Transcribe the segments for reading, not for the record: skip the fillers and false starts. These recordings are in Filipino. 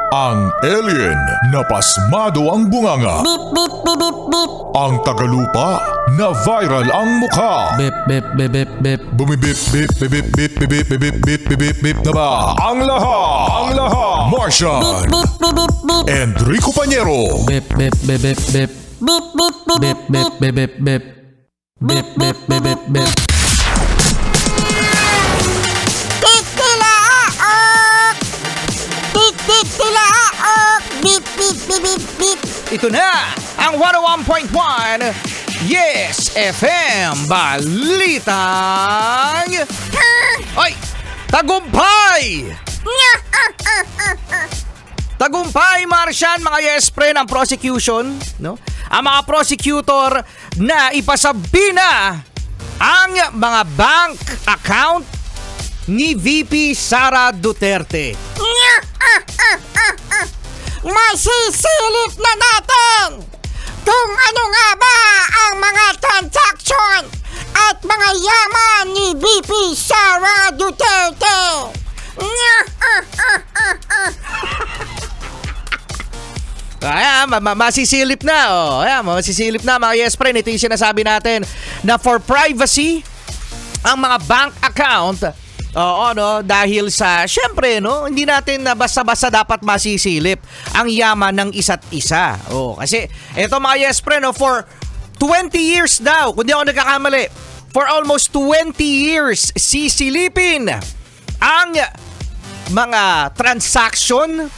Ang alien na pasmado ang bunganga. Beep, beep, beep, beep, beep. Ang tagalupa na viral ang mukha. Bip, bip, bip, bip, bip. Bumibip, bip, bip, bip, bip, bip, bip, bip, bip, bip, bip na ba? Ang lahat, Martian, Beep, beep, beep, beep. Enrico Pañero, Bip, bip, bip, bip, bip. Beep, beep, beep, Bip, bip, bip, bip, bip. Bip, bip, bip, bip, bip. Titilaok! Titilaok! Beep, beep, beep, beep, beep. Ito na ang 101.1 Yes FM Balitang Ay! Tagumpay! Tagumpay, Martian, mga yes friend, ang prosecution, no? Ang mga prosecutor na ipasabi na ang mga bank account ni VP Sara Duterte. Masisilip na natin kung ano nga ba ang mga transaction at mga yaman ni VP Sara Duterte. Ayan, masisilip na. Oh. Ayan, masisilip na mga yes friend. Ito yung sinasabi natin na for privacy ang mga bank account. Oo, no, dahil sa syempre, no, hindi natin na basta-basta dapat masisilip ang yaman ng isa't isa. Oh, kasi ito mga yes friend, no, for 20 years daw, kung di ako nagkakamali, for almost 20 years sisilipin ang mga transaction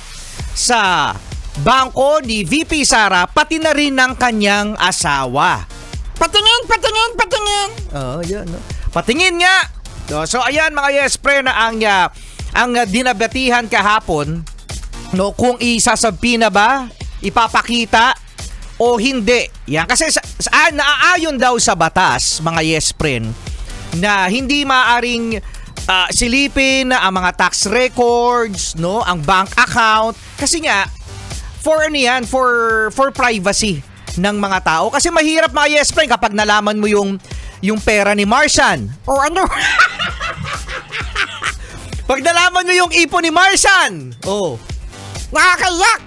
sa bangko ni VP Sara, pati na rin ng kanyang asawa. Patingin, patingin, patingin. Oh, yan, no? Patingin nga. So ayan mga yes friend, ang dinabatihan kahapon, no, kung isasabi na ba, ipapakita o hindi. Yan kasi naaayon daw sa batas mga yes friend na hindi maaring silipin ang mga tax records, no, ang bank account kasi nga for ano yan, for privacy ng mga tao. Kasi mahirap mga yes friend kapag nalaman mo yung pera ni Martian. O ano? Pag nalaman mo yung ipon ni Martian. Oh. Nakakayak.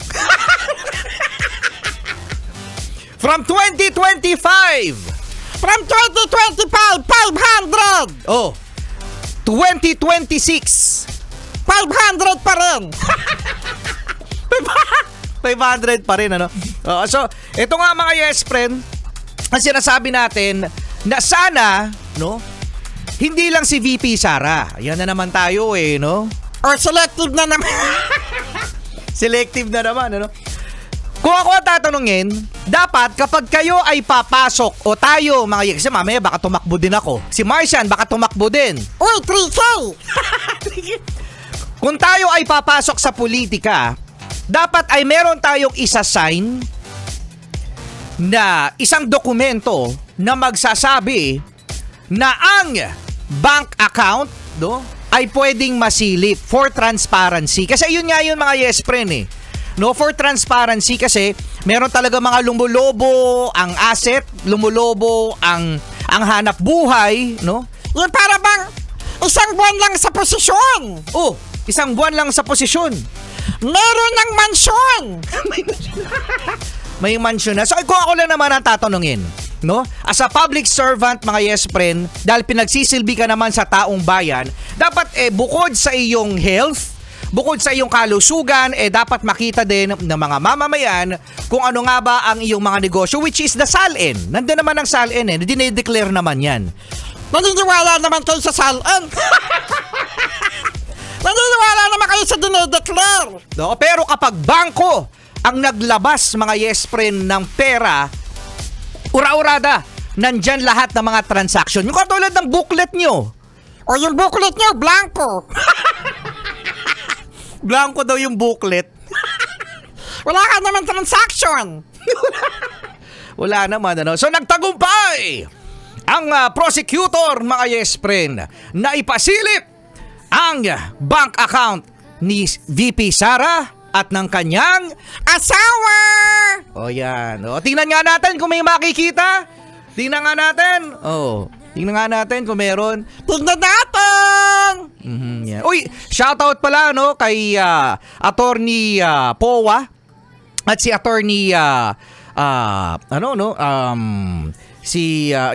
From 2025. From 2025, 500. Oh. 2026. 500 pa rin. 500 pa rin, ano? So, ito nga mga yes friend, ang sinasabi natin na sana, no, hindi lang si VP Sara. Yan na naman tayo no? O selective na naman. Selective na naman, ano? Kung ako ang tatanungin, dapat kapag kayo ay papasok o tayo, mga kasi mamaya baka tumakbo din ako. Si Martian baka tumakbo din. Uy, 3K. Kung tayo ay papasok sa politika, dapat ay meron tayong isa-sign na isang dokumento na magsasabi na ang bank account, no, ay pwedeng masilip for transparency. Kasi yun nga yun mga yes friend No, for transparency kasi meron talaga mga lumulobo ang asset, lumulobo ang hanap buhay, no? Yung para bang isang buwan lang sa posisyon. Oh, isang buwan lang sa posisyon. Meron ng mansyon. May mansion na. So kung ako lang naman ang tatanungin, no? As a public servant, mga yes friend, dahil pinagsisilbi ka naman sa taong bayan, dapat bukod sa iyong health, bukod sa iyong kalusugan, dapat makita din ng mga mamamayan kung ano nga ba ang iyong mga negosyo, which is the SALN. Nandun naman ang SALN dinideclare naman yan. Naniniwala naman kayo sa SALN. Naniniwala naman kayo sa dinideclare. No? Pero kapag bangko ang naglabas, mga yes friend, ng pera, ura-urada, nandyan lahat ng mga transaction. Yung katulad ng booklet nyo. O yung booklet nyo, blanco. Blanco daw yung booklet. Wala ka naman transaction. Wala naman, ano. So nagtagumpay ang prosecutor, mga yes friend, na ipasilip ang bank account ni VP Sara at ng kanyang Asawa. O yan. O, tingnan nga natin kung may makikita. Tingnan nga natin. Oh, tingnan nga natin kung meron. Tignan natin. ganyan. Uy, shoutout pala no kay Attorney Powa at si Attorney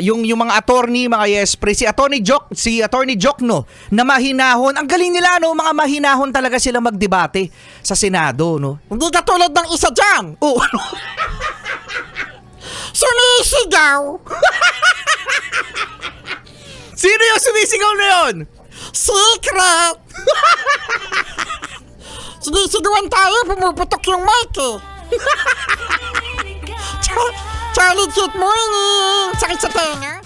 yung mga attorney, mga Yespre, si Attorney Jokno na mahinahon. Ang galing nila no, mga mahinahon talaga sila magdebate sa Senado no. Hindi katulad ng isa dyan. Oh, ano? Sumisigaw. Sino yung sumisigaw na yun? Secret. Sinisigawan tayo, pumuputok yung mic eh. Charlie, good morning. Sakit sa tenga.